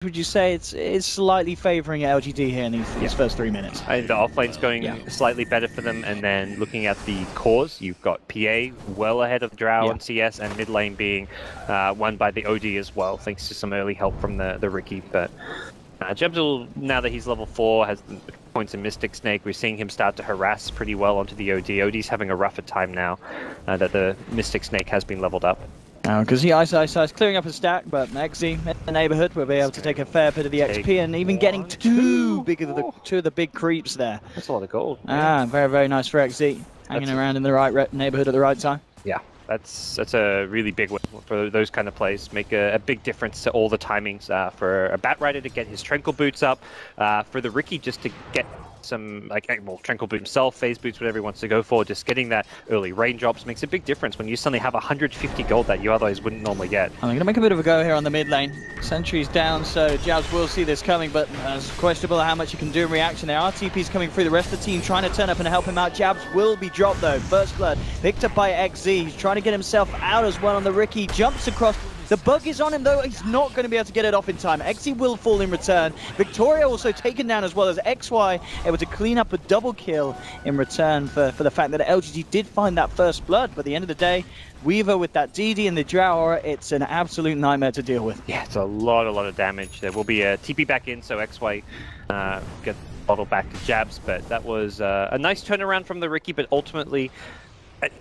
would you say it's slightly favouring LGD here in these first 3 minutes? I think the offlane's going slightly better for them, and then looking at the cores, you've got PA well ahead of Drow and CS, and mid lane being won by the OD as well, thanks to some early help from the Riki. But Jebs will, now that he's level 4, has points in Mystic Snake. We're seeing him start to harass pretty well onto the OD. OD's having a rougher time now that the Mystic Snake has been leveled up. Because the Ice is clearing up a stack, but Exy in the neighbourhood will be able to take a fair bit of the XP and even getting two of the big creeps there. That's a lot of gold. Yeah. Very, very nice for Exy. Hanging around in the right neighbourhood at the right time. Yeah, that's a really big win for those kind of plays. Make a big difference to all the timings for a Bat Rider to get his Tranquil Boots up, for the Riki just to get some, Tranquil Boot himself, Phase Boots, whatever he wants to go for. Just getting that early raindrops makes a big difference when you suddenly have 150 gold that you otherwise wouldn't normally get. I'm going to make a bit of a go here on the mid lane. Sentry's down, so Jabs will see this coming, but it's questionable how much he can do in reaction. There are TPs coming through, the rest of the team trying to turn up and help him out. Jabs will be dropped though. First blood picked up by XZ. He's trying to get himself out as well on the Riki. Jumps across. The bug is on him though, he's not going to be able to get it off in time. XZ will fall in return. Victoria also taken down as well as XY, able to clean up a double kill in return for the fact that LGD did find that first blood. But at the end of the day, Weaver with that DD and the Drow aura, it's an absolute nightmare to deal with. Yeah, it's a lot of damage. There will be a TP back in, so XY get bottle back to Jabs, but that was a nice turnaround from the Riki, but ultimately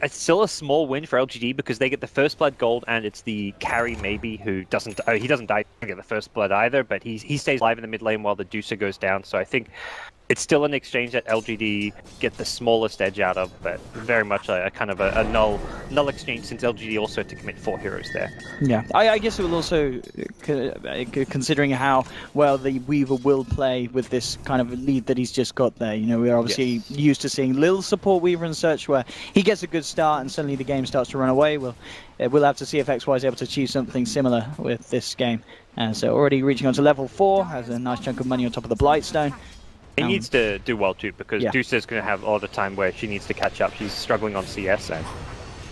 it's still a small win for LGD because they get the first blood gold, and it's the carry maybe who doesn't he doesn't die to get the first blood either, but he stays alive in the mid lane while the Deucer goes down. So I think it's still an exchange that LGD get the smallest edge out of, but very much a kind of a null exchange, since LGD also had to commit 4 heroes there. Yeah, I guess it will also, considering how well the Weaver will play with this kind of lead that he's just got there. You know, we're obviously used to seeing Lil support Weaver and such, where he gets a good start and suddenly the game starts to run away. We'll have to see if XY is able to achieve something similar with this game. So already reaching on to level 4, has a nice chunk of money on top of the Blightstone. He needs to do well too, because Deuce's going to have all the time where she needs to catch up. She's struggling on CS, and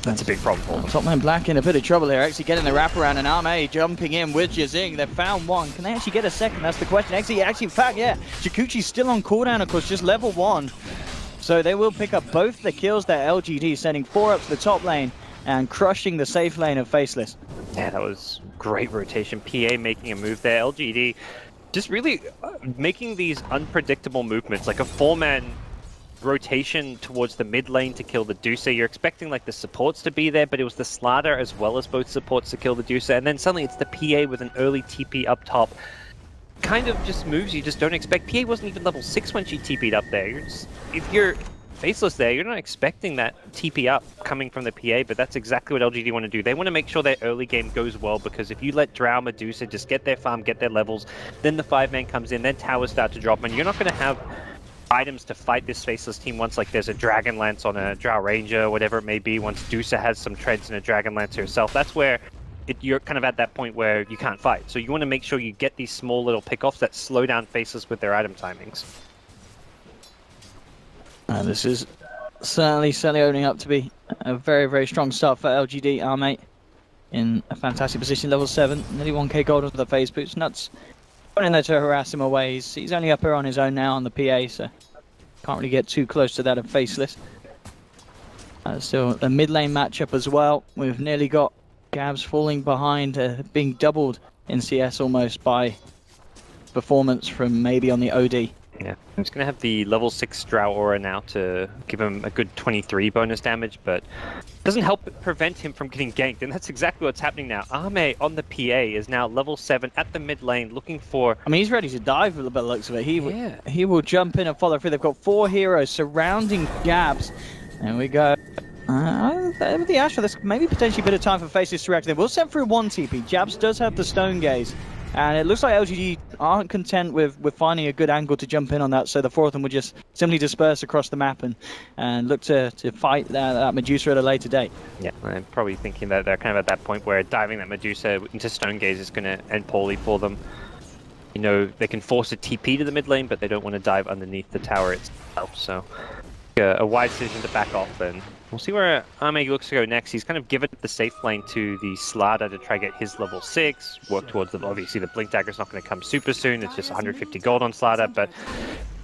that's a big problem for him. Top man Black in a bit of trouble here. Actually getting the wraparound, and Arme jumping in with Jazing. They've found one. Can they actually get a second? That's the question. Actually, in fact, yeah. Chikuchi's still on cooldown, of course, just level 1. So they will pick up both the kills there. LGD sending 4 up to the top lane and crushing the safe lane of Faceless. Yeah, that was great rotation. PA making a move there. LGD just really making these unpredictable movements, like a 4-man rotation towards the mid lane to kill the Deucer. You're expecting like the supports to be there, but it was the Slardar as well as both supports to kill the Deucer, and then suddenly it's the PA with an early TP up top. Kind of just moves you just don't expect. PA wasn't even level 6 when she TP'd up there. If you're Faceless there, you're not expecting that TP up coming from the PA, but that's exactly what LGD want to do. They want to make sure their early game goes well, because if you let Drow, Medusa just get their farm, get their levels, then the 5-man comes in, then towers start to drop, and you're not going to have items to fight this Faceless team once like there's a Dragon Lance on a Drow Ranger, whatever it may be, once Dusa has some treads and a Dragon Lance herself. That's where you're kind of at that point where you can't fight. So you want to make sure you get these small little pickoffs that slow down Faceless with their item timings. This is certainly opening up to be a very, very strong start for LGD. Our mate in a fantastic position, level 7, nearly 1k gold with the Phase Boots. Nuts going in there to harass him away. He's only up here on his own now on the PA, so can't really get too close to that of Faceless. Still a mid lane matchup as well. We've nearly got Gabs falling behind, being doubled in CS almost by performance from maybe on the OD. Yeah, he's going to have the level 6 Drow Aura now to give him a good 23 bonus damage, but doesn't help prevent him from getting ganked, and that's exactly what's happening now. Arme on the PA is now level 7 at the mid lane, looking for... I mean, he's ready to dive with the looks of it. He will jump in and follow through. They've got 4 heroes surrounding Gabs. There we go. With the Astra, there's maybe potentially a bit of time for Faces to react. They will send through 1 TP. Jabs does have the Stone Gaze. And it looks like LGD aren't content with finding a good angle to jump in on that, so the 4 of them would just simply disperse across the map and look to fight that Medusa at a later date. Yeah, I'm probably thinking that they're kind of at that point where diving that Medusa into Stone Gaze is going to end poorly for them. You know, they can force a TP to the mid lane, but they don't want to dive underneath the tower itself, so A wise decision to back off, and we'll see where Arme looks to go next. He's kind of given the safe lane to the Slardar to try to get his level 6, work towards the, obviously the Blink Dagger's not going to come super soon, it's just 150 gold on Slardar, but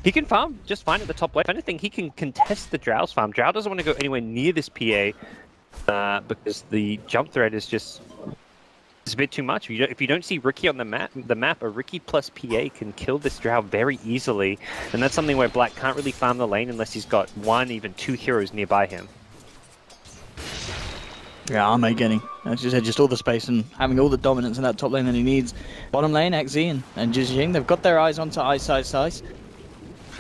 he can farm just fine at the top lane. If anything, he can contest the Drow's farm. Drow doesn't want to go anywhere near this PA because the jump threat is just... it's a bit too much. If you don't see Riki on the map, a Riki plus PA can kill this Drow very easily, and that's something where Black can't really farm the lane unless he's got 1, even 2 heroes nearby him. Yeah, Arme getting, as you said, just all the space and having all the dominance in that top lane that he needs. Bottom lane, XZ and Jijing, they've got their eyes onto Ice.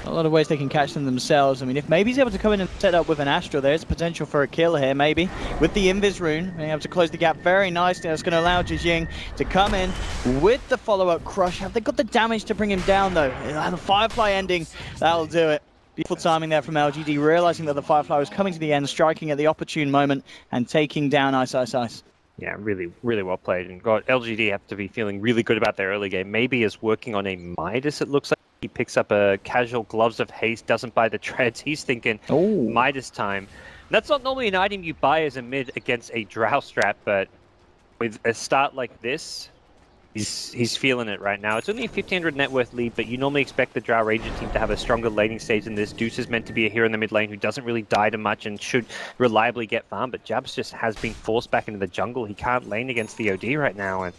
A lot of ways they can catch them themselves. I mean, if maybe he's able to come in and set up with an Astral, there's potential for a kill here, maybe. With the Invis rune, being able to close the gap very nicely. That's going to allow Jijing to come in with the follow-up crush. Have they got the damage to bring him down, though? The Firefly ending, that'll do it. Beautiful timing there from LGD, realizing that the Firefly was coming to the end, striking at the opportune moment, and taking down Ice. Yeah, really well played. And God, LGD have to be feeling really good about their early game. Maybe is working on a Midas, it looks like. He picks up a casual Gloves of Haste, doesn't buy the treads. He's thinking, Midas time. That's not normally an item you buy as a mid against a Drow strat, but with a start like this, he's feeling it right now. It's only a 1500 net worth lead, but you normally expect the Drow Ranger team to have a stronger laning stage than this. Deuce is meant to be a hero in the mid lane who doesn't really die to much and should reliably get farm, but Jabs just has been forced back into the jungle. He can't lane against the OD right now, and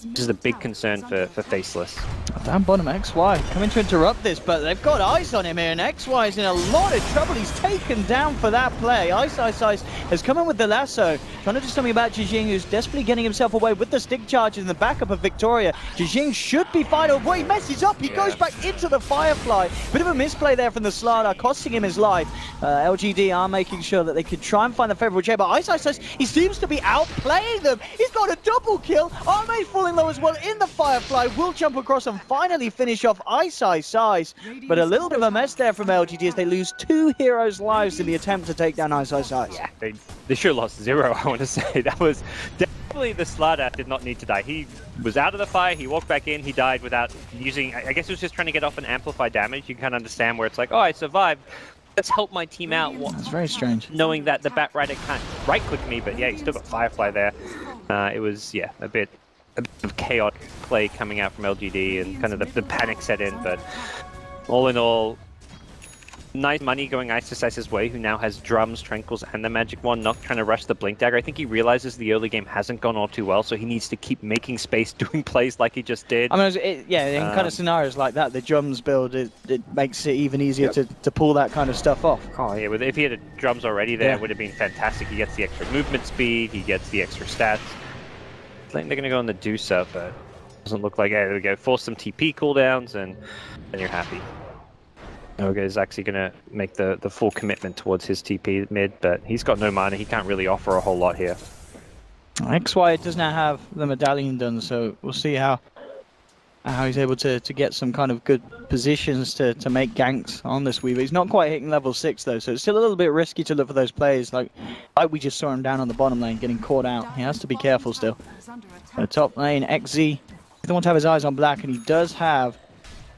this is a big concern for Faceless. Down bottom, XY coming to interrupt this, but they've got Ice on him here, and XY is in a lot of trouble. He's taken down for that play. Ice has come in with the lasso, trying to do something about Jijing, who's desperately getting himself away with the stick charges in the backup of Victoria. Jijing should be fine. Oh boy, he messes up. He goes back into the Firefly. Bit of a misplay there from the Slardar, costing him his life. LGD are making sure that they could try and find the favorable chamber. Ice says he seems to be outplaying them. He's got a double kill. Arme's falling low as well in the Firefly. Will jump across and finally finish off Ice. But a little bit of a mess there from LGD as they lose 2 heroes' lives in the attempt to take down Ice. Yeah, they should have lost 0, I want to say. That was definitely the Slardar did not need to die. He was out of the fire, he walked back in, he died without using, I guess he was just trying to get off and amplify damage. You can kind of understand where it's like, oh, I survived. Let's help my team out. That's very strange. Knowing that the Bat Rider can't right-click me, but yeah, he still got Firefly there. It was, yeah, a bit of chaotic play coming out from LGD and kind of the panic set in, but all in all, nice money going Ice's way, who now has drums, tranquils, and the magic wand. Not trying to rush the Blink Dagger. I think he realizes the early game hasn't gone all too well, so he needs to keep making space, doing plays like he just did. I mean, in kind of scenarios like that, the drums build, it makes it even easier to pull that kind of stuff off. Oh yeah, if he had drums already there, it would have been fantastic. He gets the extra movement speed, he gets the extra stats. I think they're going to go on the Deucer, but doesn't look like it. There we go. Force some TP cooldowns, and then you're happy. Oga is actually going to make the full commitment towards his TP mid, but he's got no mana. He can't really offer a whole lot here. XY does not have the medallion done, so we'll see how he's able to get some kind of good positions to make ganks on this Weaver. He's not quite hitting level 6 though, so it's still a little bit risky to look for those plays. Like we just saw him down on the bottom lane getting caught out. He has to be careful still. The top lane, XZ, doesn't want to have his eyes on Black, and he does have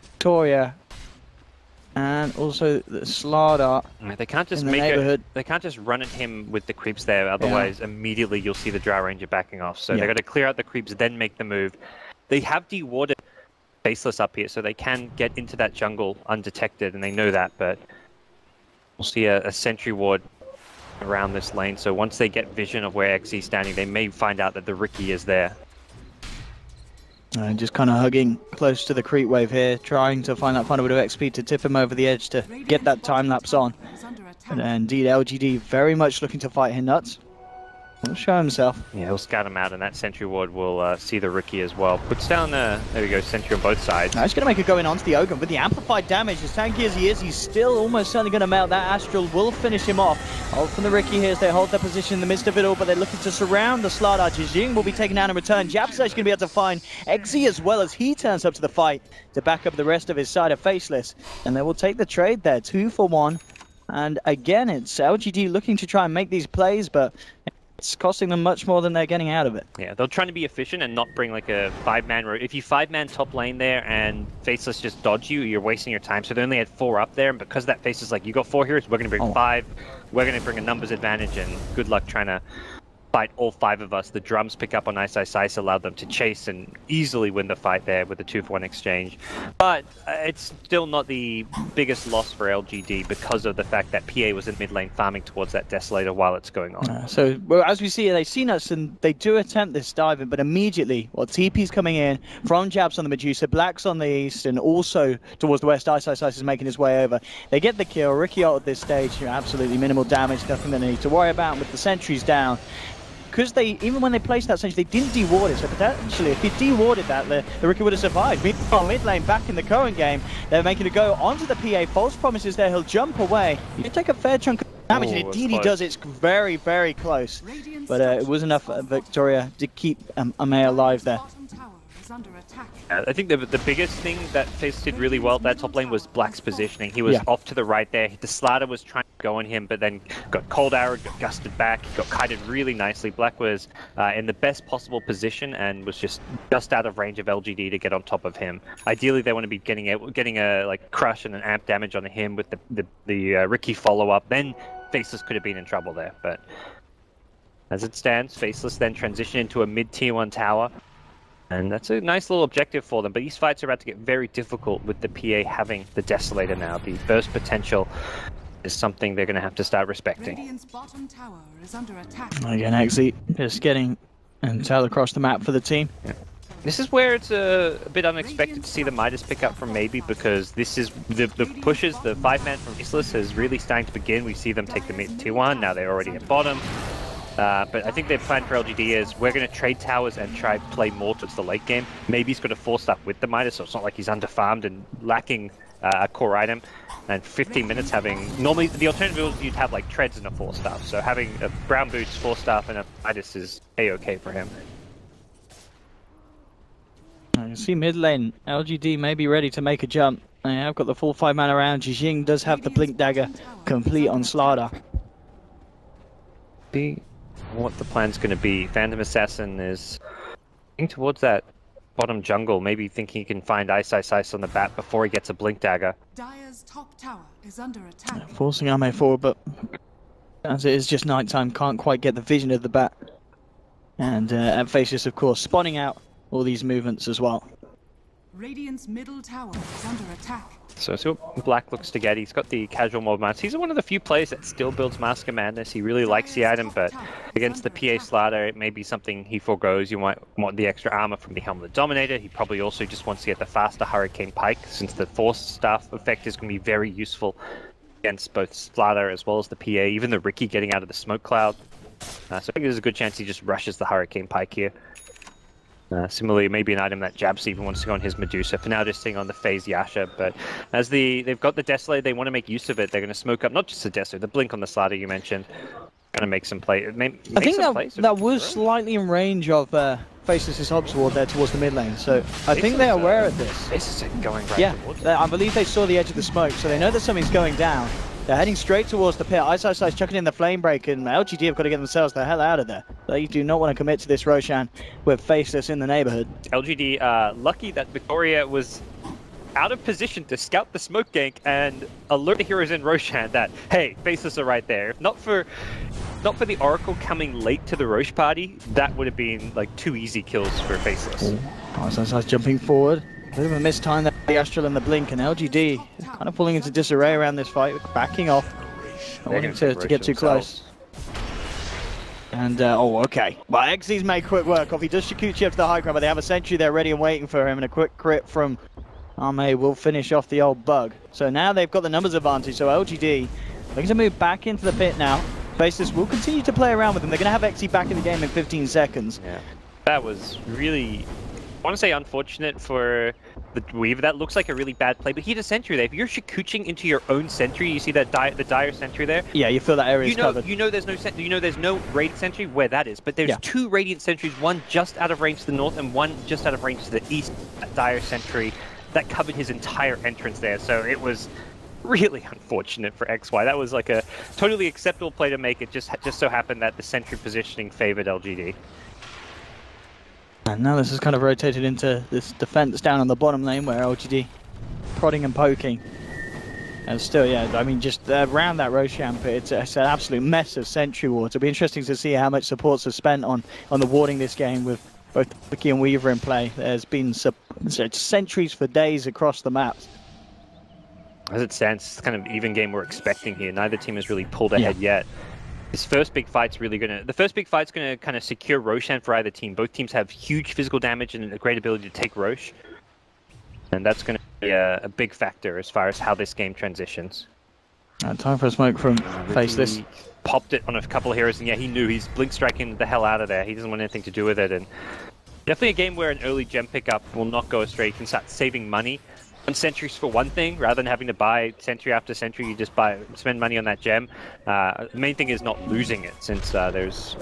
Victoria and also the Slardar. They can't just they can't just run at him with the creeps there. Otherwise, immediately you'll see the Drow Ranger backing off. So they got to clear out the creeps, then make the move. They have dewarded Faceless up here, so they can get into that jungle undetected, and they know that. But we'll see a sentry ward around this lane. So once they get vision of where XZ is standing, they may find out that the Riki is there. Just kind of hugging close to the creep wave here, trying to find that final bit of XP to tip him over the edge to get that time lapse on. And indeed, LGD very much looking to fight him nuts. He'll show himself. Yeah, he'll scout him out, and that sentry ward will see the Riki as well. Puts down there we go, sentry on both sides. Now he's going to make it going onto the Ogre with the amplified damage. As tanky as he is, he's still almost certainly going to melt. That Astral will finish him off. Hold from the Riki here as they hold their position in the midst of it all, but they're looking to surround the Slardar. Jijing will be taken down in return. Jab's going to be able to find XZ as well as he turns up to the fight to back up the rest of his side of Faceless. And they will take the trade there, 2 for 1. And again, it's LGD looking to try and make these plays, but it's costing them much more than they're getting out of it. Yeah, they're trying to be efficient and not bring like a 5-man road. If you 5-man top lane there and Faceless just dodge you, you're wasting your time. So they only had 4 up there, and because that Faceless like, you got 4 heroes, we're going to bring 5. We're going to bring a numbers advantage, and good luck trying to fight all 5 of us. The drums pick up on Ice Ice Ice, allowed them to chase and easily win the fight there with the 2-for-1 exchange. But it's still not the biggest loss for LGD because of the fact that PA was in mid lane farming towards that Desolator while it's going on. So well, as we see, they've seen us and they do attempt this diving, but immediately, TP's coming in from Jabs on the Medusa, Black's on the east, and also towards the west, Ice Ice Ice is making his way over. They get the kill. Ricky ult at this stage, absolutely minimal damage, nothing they need to worry about with the sentries down. Because even when they placed that sentry, they didn't deward it, so potentially if he dewarded that, the Ricky would have survived. Meanwhile, mid lane back in the current game, they're making a go onto the PA. False promises there, he'll jump away. You take a fair chunk of damage, and indeed he does. It's very, very close. But it was enough Victoria to keep Amaya alive there. I think the biggest thing that Faceless did really well at that top lane was Black's positioning. He was off to the right there. The Slater was trying to go on him, but then got cold arrowed, got gusted back, got kited really nicely. Black was in the best possible position and was just out of range of LGD to get on top of him. Ideally, they want to be getting a like crush and an amp damage on him with the Ricky follow-up. Then Faceless could have been in trouble there, but as it stands, Faceless then transition into a mid-tier 1 tower. And that's a nice little objective for them, but these fights are about to get very difficult with the PA having the Desolator now. The burst potential is something they're going to have to start respecting. Radiant's bottom tower is under attack. Again, Exy just getting intel across the map for the team. Yeah. This is where it's a bit unexpected to see the Midas pick up from Maybe, because this is the pushes, the 5-man from Faceless is really starting to begin. We see them take the mid tier 1, now they're already at bottom. But I think their plan for LGD is we're going to trade towers and try to play more towards the late game. Maybe he's got to force stuff with the Midas, so it's not like he's underfarmed and lacking a core item. And 15 minutes having... Normally, the alternative is you'd have like treads and a 4-staff. So having a brown boots, 4-staff, and a Midas is A-okay for him. I can see mid lane. LGD may be ready to make a jump. They have got the full 5-man around. Jijing does have the Blink Dagger complete on Slada. What the plan's going to be. Phantom Assassin is heading towards that bottom jungle, maybe thinking he can find Ice Ice Ice on the bat before he gets a Blink Dagger. Dire's top tower is under attack. Forcing Ame forward, but as it is just nighttime, can't quite get the vision of the bat. And Faceless, of course, spawning out all these movements as well. Radiant's middle tower is under attack. So see what Black looks to get. He's got the casual mob mask. He's one of the few players that still builds Mask of Madness. He really likes the item, but against the PA Slater, it may be something he forgoes. You might want the extra armor from the Helm of the Dominator. He probably also just wants to get the faster Hurricane Pike, since the Force Staff effect is going to be very useful against both Slater as well as the PA, even the Ricky getting out of the smoke cloud. So I think there's a good chance he just rushes the Hurricane Pike here. Similarly, maybe an item that Jabs even wants to go on his Medusa. For now, just staying on the phase Yasha, but as they've got the Desolator, they want to make use of it. They're going to smoke up not just the Desolator, the Blink on the Slater you mentioned. Going to make some play. I think that was slightly in range of Faceless' Hob Sword there towards the mid lane, so I think they're aware of this. This is going right towards it. I believe they saw the edge of the smoke, so they know that something's going down. They're heading straight towards the pit. Ice Ice Ice chucking in the flame break, and LGD have got to get themselves the hell out of there. They do not want to commit to this Roshan with Faceless in the neighborhood. LGD lucky that Victoria was out of position to scout the smoke gank and alert the heroes in Roshan that, hey, Faceless are right there. If not for the Oracle coming late to the Roche party, that would have been like 2 easy kills for Faceless. Ice Ice Ice jumping forward. A bit of a missed time there, the Astral and the Blink, and LGD kind of falling into disarray around this fight, backing off. Not wanting to get too close. And, okay. Well, Exy's made quick work of. He does Shikuchi up to the high ground, but they have a sentry there ready and waiting for him, and a quick crit from Ame will finish off the old bug. So now they've got the numbers advantage, so LGD looking to move back into the pit now. Faceless will continue to play around with them. They're going to have Exy back in the game in 15 seconds. Yeah, that was really... I want to say unfortunate for the Weaver. That looks like a really bad play, but he had a sentry there. If you're Shikuching into your own sentry, you see that the dire sentry there. Yeah, you feel that area is covered. You know there's no radiant sentry where that is, but there's 2 radiant sentries, one just out of range to the north and one just out of range to the east. That dire sentry that covered his entire entrance there. So it was really unfortunate for XY. That was like a totally acceptable play to make. It just so happened that the sentry positioning favored LGD. And now this has kind of rotated into this defense down on the bottom lane where LGD prodding and poking. And still, yeah, I mean, just around that Roshan pit, it's an absolute mess of sentry wards. It'll be interesting to see how much supports are spent on the warding this game with both Wiki and Weaver in play. There's been sentries for days across the maps. As it stands, it's kind of even game we're expecting here. Neither team has really pulled ahead yet. This first big fight's really gonna kind of secure Roshan for either team. Both teams have huge physical damage and a great ability to take Rosh. And that's going to be a big factor as far as how this game transitions. Time for a smoke from Faceless. Popped it on a couple of heroes, and yeah, he knew he's blink striking the hell out of there. He doesn't want anything to do with it, and definitely a game where an early gem pickup will not go astray. You can start saving money on sentries for one thing, rather than having to buy sentry after sentry. You just spend money on that gem. The main thing is not losing it, since there's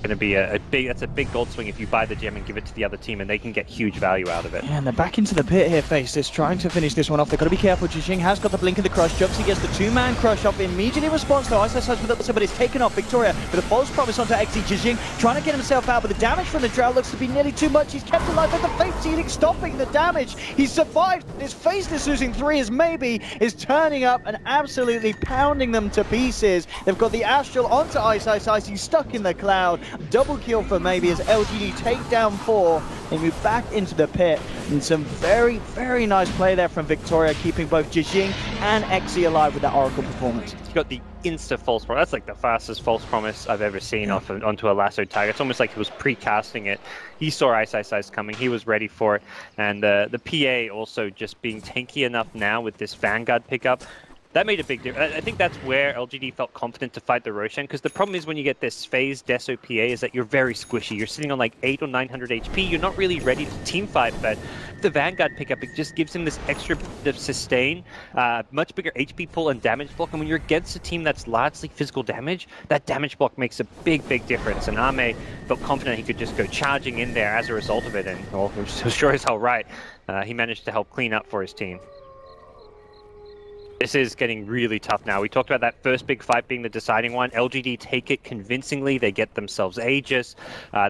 going to be that's a big gold swing if you buy the gem and give it to the other team, and they can get huge value out of it. Yeah, and they're back into the pit here, Faceless, trying to finish this one off. They've got to be careful. Jijing has got the blink of the crush. Jumpsy gets the two-man crush off. Immediately responds to Ice with the but it's taken off. Victoria with a false promise onto XZ. Jijing trying to get himself out, but the damage from the drought looks to be nearly too much. He's kept alive with the fate sealing, stopping the damage. He's survived. This Faceless losing 3 as maybe is turning up and absolutely pounding them to pieces. They've got the Astral onto Ice. He's stuck in the cloud. Double kill for maybe as LGD take down 4. They move back into the pit, and some very, very nice play there from Victoria, keeping both Jijing and XZ alive with that Oracle performance. You got the insta false promise. That's like the fastest false promise I've ever seen onto a lasso tag. It's almost like he was pre-casting it. He saw Ice coming. He was ready for it. And the PA also just being tanky enough now with this Vanguard pickup. That made a big difference. I think that's where LGD felt confident to fight the Roshan, because the problem is when you get this phase Deso PA is that you're very squishy. You're sitting on like 800 or 900 HP. You're not really ready to team fight, but the Vanguard pickup, it just gives him this extra bit of sustain, much bigger HP pull and damage block. And when you're against a team that's largely physical damage, that damage block makes a big, big difference. And Ame felt confident he could just go charging in there as a result of it. And well, he was sure as hell right. He managed to help clean up for his team. This is getting really tough now. We talked about that first big fight being the deciding one. LGD take it convincingly. They get themselves Aegis.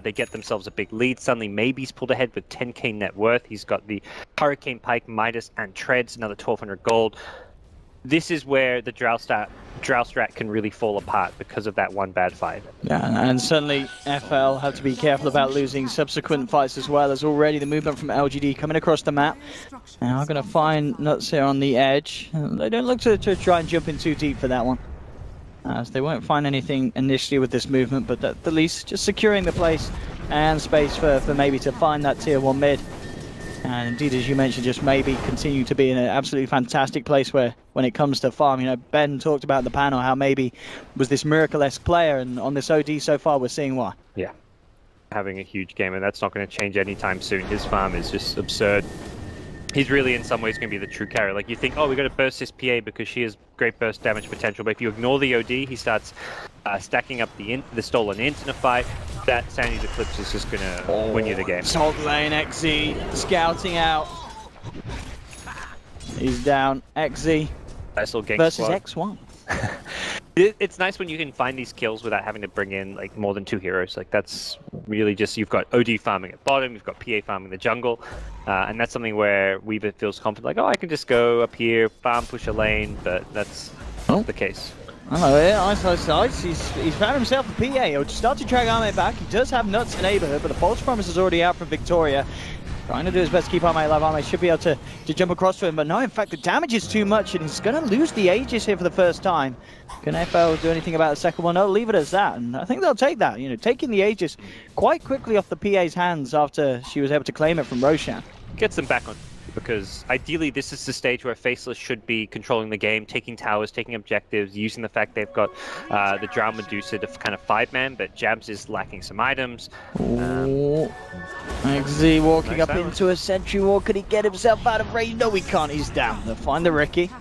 They get themselves a big lead. Suddenly, Maybe's pulled ahead with 10k net worth. He's got the Hurricane Pike, Midas, and Treads, another 1200 gold. This is where the Drow strat can really fall apart because of that one bad fight. Yeah, and certainly FL have to be careful about losing subsequent fights as well, as already the movement from LGD coming across the map. Now I'm going to find Nuts here on the edge. They don't look to try and jump in too deep for that one, as they won't find anything initially with this movement, but at the least just securing the place and space for maybe to find that tier 1 mid. And indeed, as you mentioned, just maybe continue to be in an absolutely fantastic place where, when it comes to farm, you know, Ben talked about in the panel how maybe was this miracle-esque player, and on this OD so far, we're seeing why. Yeah, having a huge game, and that's not going to change anytime soon. His farm is just absurd. He's really, in some ways, going to be the true carry. Like, you think, oh, we got to burst this PA because she has great burst damage potential, but if you ignore the OD, he starts stacking up the stolen int in a fight. That Sandy's Eclipse is just going to win you the game. Salt lane, XZ scouting out. He's down. XZ versus X1. It's nice when you can find these kills without having to bring in like more than 2 heroes. Like, that's really just, you've got OD farming at bottom, you've got PA farming the jungle, and that's something where Weaver feels confident, like, oh, I can just go up here, farm, push a lane, but that's not the case. Oh, yeah, Ice. He's found himself a PA. He'll start to drag Ame back. He does have Nuts in neighborhood, but the false promise is already out from Victoria. Trying to do his best to keep Ame alive. Ame should be able to jump across to him, but no, in fact, the damage is too much, and he's going to lose the Aegis here for the first time. Can FL do anything about the second one? No, leave it as that, and I think they'll take that. You know, taking the Aegis quite quickly off the PA's hands after she was able to claim it from Roshan. Gets them back on, because ideally this is the stage where Faceless should be controlling the game, taking towers, taking objectives, using the fact they've got the Drow Medusa to kind of 5-man, but Jabs is lacking some items. XZ walking up into a sentry wall. Could he get himself out of range? No, he can't. He's down. They'll find the Ricky.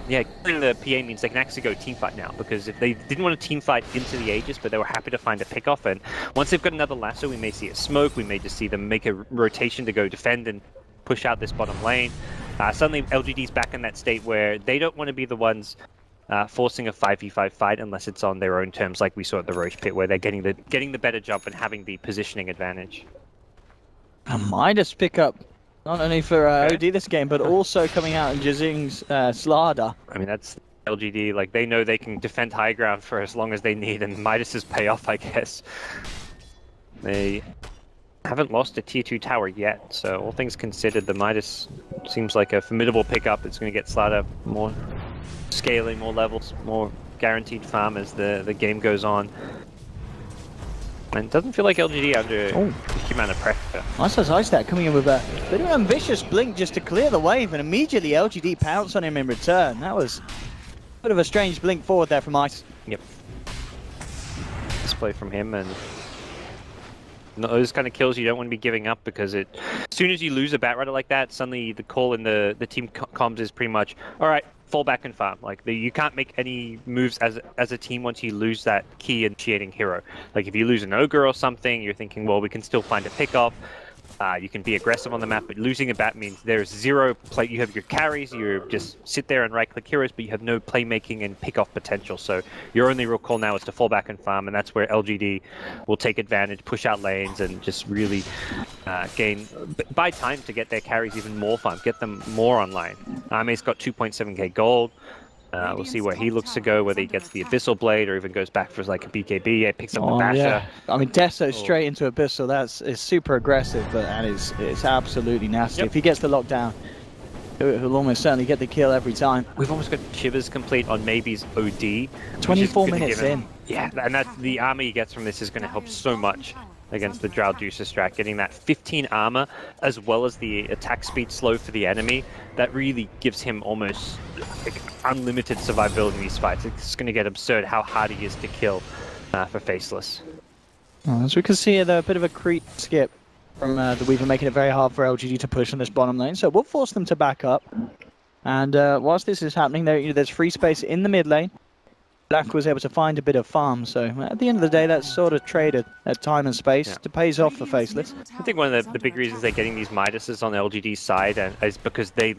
Yeah, killing the PA means they can actually go team fight now, because if they didn't want to team fight into the Aegis, but they were happy to find a pick-off, and once they've got another lasso, we may see a smoke, we may just see them make a rotation to go defend and push out this bottom lane. Suddenly LGD's back in that state where they don't want to be the ones forcing a 5v5 fight unless it's on their own terms, like we saw at the Roche pit, where they're getting the better jump and having the positioning advantage. A Midas pickup, not only for OD this game, but also coming out in Jazing's Slada. I mean, that's LGD. Like, they know they can defend high ground for as long as they need, and Midas's payoff, I guess. They haven't lost a tier 2 tower yet, so all things considered, the Midas seems like a formidable pickup. It's going to get Slada more scaling, more levels, more guaranteed farm as the game goes on. And it doesn't feel like LGD under a huge amount of pressure. Nice as Ice that coming in with a bit of an ambitious blink just to clear the wave, and immediately LGD pounced on him in return. That was a bit of a strange blink forward there from Ice. Yep. Display from him, and those kind of kills you don't want to be giving up, because as soon as you lose a Batrider like that, suddenly the call in the team comms is pretty much, all right, fall back and farm. Like, you can't make any moves as a team once you lose that key initiating hero. Like, if you lose an Ogre or something, you're thinking, well, we can still find a pick-off. You can be aggressive on the map, but losing a bat means there's zero play. You have your carries, you just sit there and right-click heroes, but you have no playmaking and pick-off potential. So your only real call now is to fall back and farm, and that's where LGD will take advantage, push out lanes, and just really buy time to get their carries even more farm, get them more online. Ame's got 2.7k gold. We'll see where he looks to go, whether he gets the Abyssal Blade or even goes back for like a BKB, picks up the Basher. Yeah. I mean, Deso straight into Abyssal, it's super aggressive, and it's absolutely nasty. Yep. If he gets the lockdown, he'll almost certainly get the kill every time. We've almost got Shivers complete on Maybe's OD. 24 minutes in. Yeah, and that's the armor he gets from this is going to help so much against the Drow Deucer strat. Getting that 15 armor as well as the attack speed slow for the enemy, that really gives him almost like unlimited survivability in these fights. It's going to get absurd how hard he is to kill for Faceless. As we can see, a bit of a creep skip from the Weaver, making it very hard for LGD to push on this bottom lane. So we'll force them to back up. And whilst this is happening, there's free space in the mid lane. Black was able to find a bit of farm, so at the end of the day, that's sort of traded at time and space. It pays off for Faceless. I think one of the big reasons they're getting these Midases on LGD's side is because they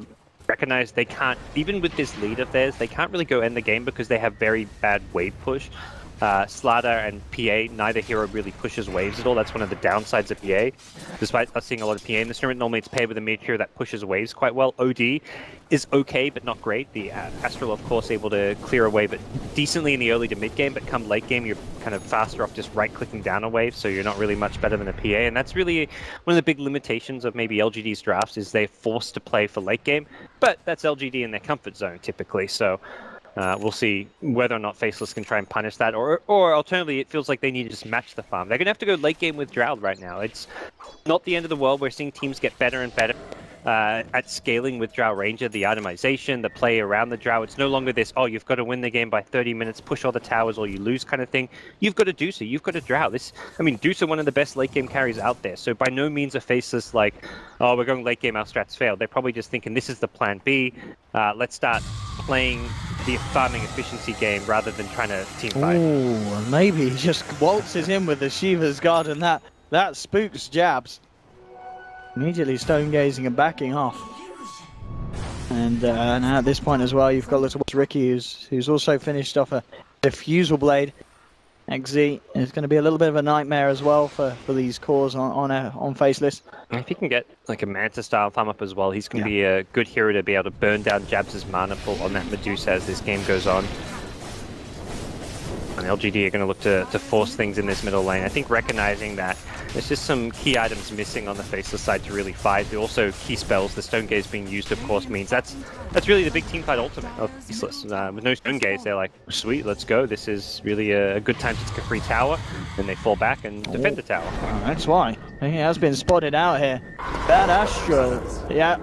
recognize they can't, even with this lead of theirs, they can't really go end the game because they have very bad wave push. Slada and PA, neither hero really pushes waves at all. That's one of the downsides of PA. Despite us seeing a lot of PA in this tournament, normally it's paired with a mid hero that pushes waves quite well. OD is okay, but not great. The Astral, of course, able to clear a wave decently in the early to mid game, but come late game, you're kind of faster off just right-clicking down a wave, so you're not really much better than a PA. And that's really one of the big limitations of maybe LGD's drafts, is they're forced to play for late game, but that's LGD in their comfort zone, typically. So we'll see whether or not Faceless can try and punish that, or alternatively, it feels like they need to just match the farm. They're going to have to go late game with Drow right now. It's not the end of the world. We're seeing teams get better and better at scaling with Drow Ranger, the itemization, the play around the Drow. It's no longer this, oh, you've got to win the game by 30 minutes, push all the towers or you lose kind of thing. You've got a Deucer, you've got a Drow. Deucer, one of the best late game carries out there. So by no means are Faceless like, oh, we're going late game, our strats failed. They're probably just thinking, this is the plan B. Let's start playing the farming efficiency game rather than trying to team fight. Ooh, maybe he just waltzes in with the Shiva's Guard, and that spooks Jabs. Immediately stone gazing and backing off. And now at this point as well, you've got little Ricky, who's also finished off a Diffusal Blade. XZ is going to be a little bit of a nightmare as well for these cores on Faceless. If he can get like a Manta style farm up as well, he's going to be a good hero to be able to burn down Jabs' mana pool on that Medusa as this game goes on. And LGD are going to look to force things in this middle lane. I think recognizing that there's just some key items missing on the Faceless side to really fight. There are also key spells. The Stone Gaze being used, of course, means that's really the big team fight ultimate of Faceless. With no Stone Gaze, they're like, sweet, let's go. This is really a good time to take a free tower. Then they fall back and defend the tower. That's why. He has been spotted out here. Bad Astral. Yeah,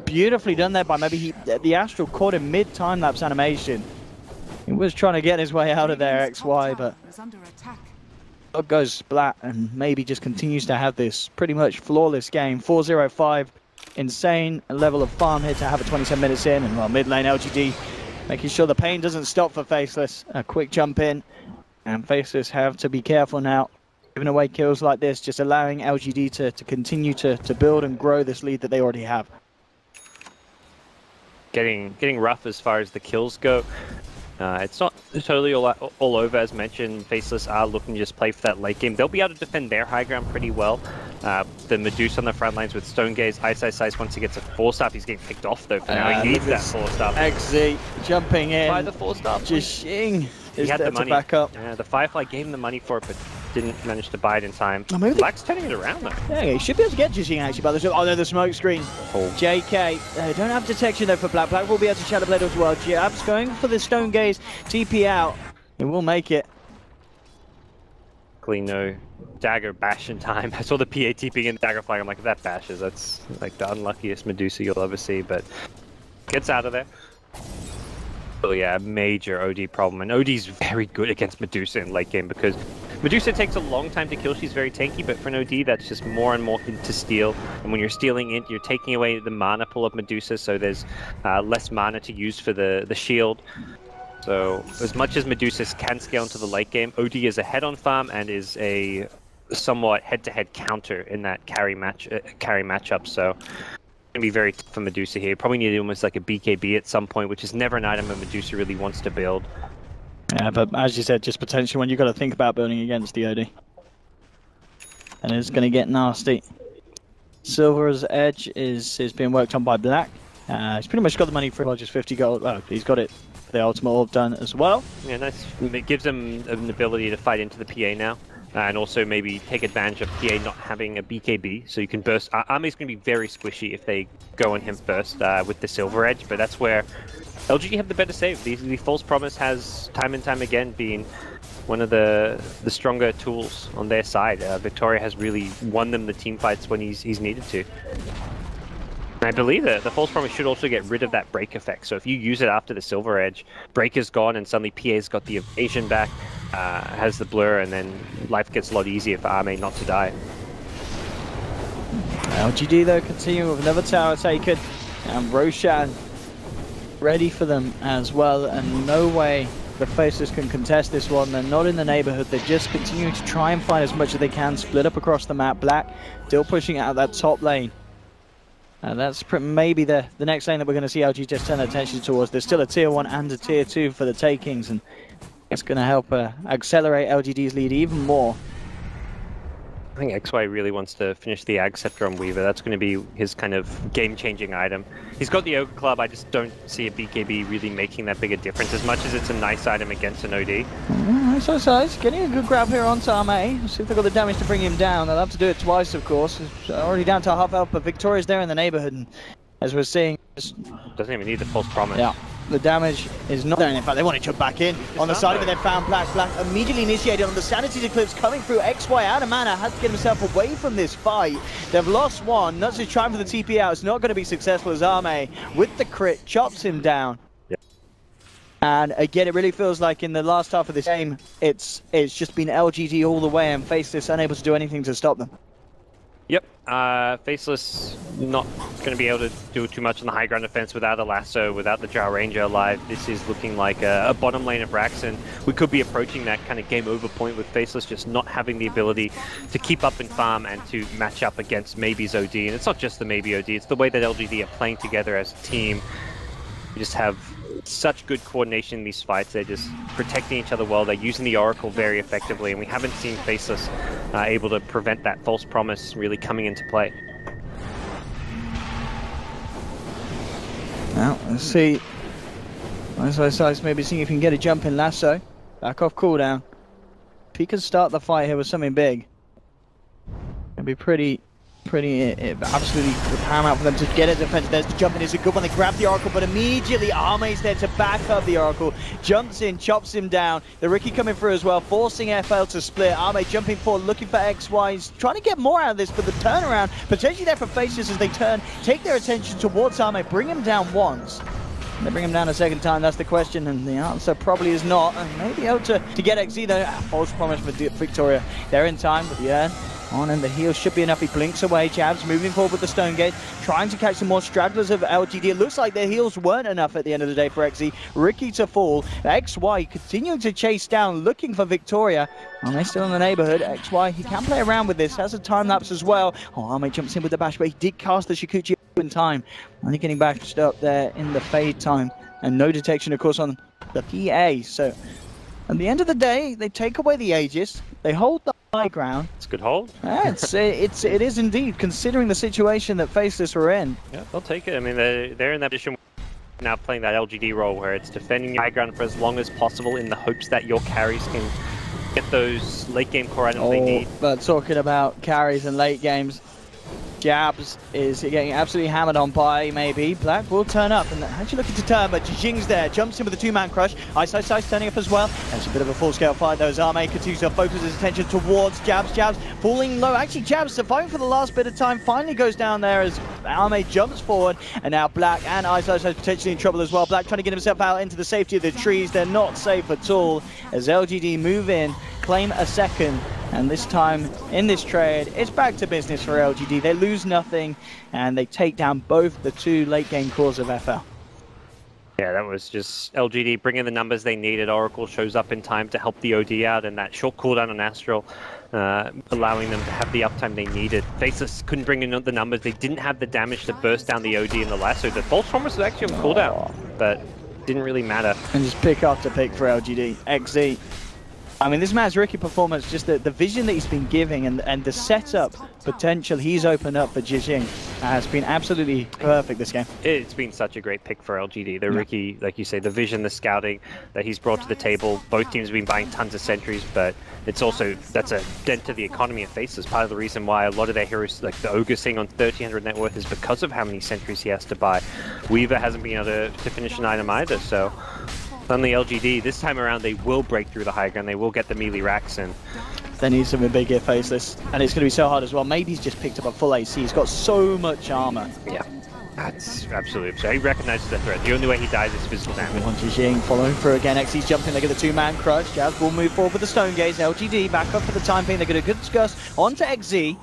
beautifully done there by maybe the Astral caught him mid-time lapse animation. He was trying to get his way out of there, XY, but up goes Splat and maybe just continues to have this pretty much flawless game. 4-0-5, insane level of farm here to have it 27 minutes in, and well, mid lane LGD making sure the pain doesn't stop for Faceless. A quick jump in, and Faceless have to be careful now. Giving away kills like this, just allowing LGD to continue to build and grow this lead that they already have. getting rough as far as the kills go. It's not totally all over, as mentioned. Faceless are looking to just play for that late game. They'll be able to defend their high ground pretty well. The Medusa on the front lines with Stone Gaze. Ice, once he gets a 4-star, he's getting picked off though for now. He needs that 4-star. XZ jumping in. By the 4-star. Jishing is had there the money. to back up. Yeah, the Firefly gave him the money for it, but didn't manage to buy it in time. Oh, maybe Black's turning it around though. Yeah, he should be able to get Jishing actually by the... Oh no, the smoke screen. Oh. JK, don't have detection though for Black. Black will be able to Shadow Blade as well. Jabs going for the Stone Gaze. TP out. He will make it. No dagger bash in time. I saw the PA TPing in the dagger flag. I'm like, if that bashes, that's like the unluckiest Medusa you'll ever see, but gets out of there. So yeah, major OD problem, and OD's very good against Medusa in late game because Medusa takes a long time to kill. She's very tanky, but for an OD, that's just more and more to steal. And when you're stealing it, you're taking away the mana pool of Medusa, so there's less mana to use for the shield. So as much as Medusa can scale into the late game, OD is ahead on farm and is a somewhat head-to-head counter in that carry matchup. So it's gonna be very tough for Medusa here. Probably need almost like a BKB at some point, which is never an item that Medusa really wants to build. Yeah, but as you said, just potentially when you've got to think about building against the OD. And it's going to get nasty. Silver's edge is being worked on by Black. He's pretty much got the money for just 50 gold. Oh, he's got it. The ultimate orb done as well. Yeah, nice. It gives him an ability to fight into the PA now. And also maybe take advantage of PA not having a BKB, so you can burst. Army's going to be very squishy if they go on him first with the Silver Edge, but that's where LGD have the better save. The False Promise has time and time again been one of the stronger tools on their side. Victoria has really won them the team fights when he's needed to. And I believe that the False Promise should also get rid of that break effect, so if you use it after the Silver Edge, break is gone and suddenly PA's got the evasion back. Has the blur, and then life gets a lot easier for Arme not to die. LGD though continue with another tower taken, and Roshan ready for them as well, and no way the Faceless can contest this one. They're not in the neighborhood, they're just continuing to try and find as much as they can, split up across the map. Black still pushing out that top lane. That's maybe the next lane that we're going to see LG just turn attention towards. There's still a tier 1 and a tier 2 for the takings, and it's going to help accelerate LGD's lead even more. I think XY really wants to finish the Ag Scepter on Weaver. That's going to be his kind of game-changing item. He's got the Ogre Club. I just don't see a BKB really making that big a difference, as much as it's a nice item against an OD. So he's getting a good grab here on Arme. See if they've got the damage to bring him down. They'll have to do it twice, of course. He's already down to half health, but Victoria's there in the neighborhood, and as we're seeing... Doesn't even need the False Promise. Yeah. The damage is not there, and in fact they want to jump back in. On the side of it they found Black. Black immediately initiated on the Sanity Eclipse coming through. XY out of mana, has to get himself away from this fight. They've lost one. Nuts is trying for the TP out. It's not going to be successful as Arme, with the crit, chops him down. Yeah. And again, it really feels like in the last half of this game, it's just been LGD all the way, and Faceless unable to do anything to stop them. Yep, Faceless not going to be able to do too much on the high ground defense without a lasso, without the Jar Ranger alive. This is looking like a bottom lane of Rax, and we could be approaching that kind of game over point with Faceless just not having the ability to keep up in farm and to match up against Maybe's OD. And it's not just the Maybe OD, it's the way that LGD are playing together as a team. We just have such good coordination in these fights. They're just protecting each other well. They're using the Oracle very effectively, and we haven't seen Faceless able to prevent that False Promise really coming into play. Now, let's see. Size maybe seeing if he can get a jump in lasso. Back off cooldown. If he can start the fight here with something big, it'd be pretty absolutely paramount for them to get a defense. There's the jump in, it's a good one. They grab the Oracle, but immediately Arme's there to back up the Oracle. Jumps in, chops him down. The Riki coming through as well, forcing FL to split. Arme jumping forward, looking for XY. He's trying to get more out of this, but the turnaround potentially there for Faces as they turn, take their attention towards Arme, bring him down once. They bring him down a second time, that's the question, and the answer probably is not. And maybe able to get XZ though. False Promise for Victoria. They're in time with the urn on, and the heal should be enough. He blinks away. Jabs moving forward with the Stone Gate, trying to catch some more stragglers of LGD. It looks like their heals weren't enough at the end of the day for XZ. Riki to fall. XY continuing to chase down, looking for Victoria. And they're still in the neighborhood. XY, he can play around with this. Has a time lapse as well. Oh, Arme jumps in with the bash, but he did cast the Shikuchi in time. Only getting backed up there in the fade time. And no detection, of course, on the PA. So at the end of the day, they take away the Aegis. They hold the high ground. It's a good hold. Yeah, it is indeed, considering the situation that Faceless were in. Yeah, they'll take it. I mean, they're in that position now playing that LGD role where it's defending your high ground for as long as possible in the hopes that your carries can get those late game core items they need. But talking about carries and late games, Jabs is getting absolutely hammered on by maybe. Black will turn up and actually looking to turn, but Jijing's there, jumps in with a two-man crush. Ice turning up as well. There's a bit of a full-scale fight though as Arme continues to focus his attention towards Jabs. Jabs falling low. Actually, Jabs surviving for the last bit of time. Finally goes down there as Arme jumps forward, and now Black and Ice potentially in trouble as well. Black trying to get himself out into the safety of the trees. They're not safe at all as LGD move in, claim a second. And this time in this trade, it's back to business for LGD. They lose nothing, and they take down both the two late game cores of FL. Yeah, that was just LGD bringing the numbers they needed. Oracle shows up in time to help the OD out, and that short cooldown on Astral, allowing them to have the uptime they needed. Faceless couldn't bring in the numbers. They didn't have the damage to burst down the OD and the lasso. The false promise was actually on cooldown, but didn't really matter. And just pick after pick for LGD. XZ. I mean, this man's rookie performance, just the vision that he's been giving and the setup potential he's opened up for Jijing has been absolutely perfect this game. It's been such a great pick for LGD. The rookie, like you say, the vision, the scouting that he's brought to the table. Both teams have been buying tons of sentries, but it's also, that's a dent to the economy of Faceless. Part of the reason why a lot of their heroes, like the Ogre sitting on 1,300 net worth, is because of how many sentries he has to buy. Weaver hasn't been able to finish an item either, so suddenly LGD, this time around, they will break through the high ground. They will get the melee racks in. They need something big here, Faceless. And it's going to be so hard as well. Maybe he's just picked up a full AC. He's got so much armor. Yeah, that's absolutely absurd. He recognizes the threat. The only way he dies is physical damage. Jijing following through again. XC's jumping. They get the two-man crush. Jazz will move forward with the Stone Gaze. LGD back up for the time being. They get a good discuss onto XZ.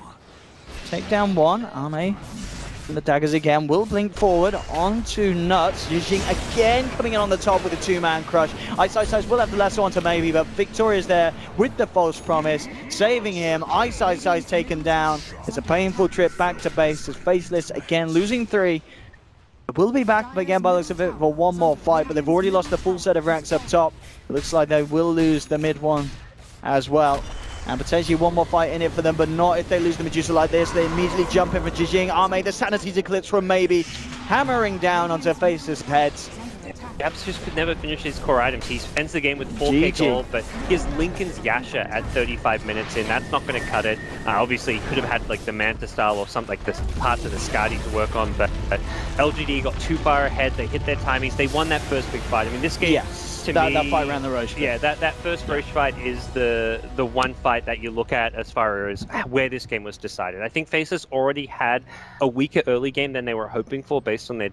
Take down one. Arme. The daggers again will blink forward onto Nuts. Jijing again coming in on the top with a two-man crush. Ice will have the lasso onto maybe, but Victoria's there with the false promise, saving him. Ice taken down. It's a painful trip back to base as Faceless again losing 3. Will be back again by the looks of it for one more fight, but they've already lost the full set of racks up top. It looks like they will lose the mid one as well. And potentially one more fight in it for them, but not if they lose the Medusa like this. They immediately jump in for Jijing. Arme, the Sanity's Eclipse from maybe, hammering down onto Faceless heads. Jabs just could never finish his core items. He ends the game with 4k gold, but he has Lincoln's Yasha at 35 minutes in. That's not going to cut it. Obviously, he could have had like the Manta style or something like this parts of the Skadi to work on, but LGD got too far ahead. They hit their timings. They won that first big fight. I mean, this game, to me, that fight around the Roche. Yeah, that first Roche fight is the one fight that you look at as far as where this game was decided. I think Faceless already had a weaker early game than they were hoping for based on their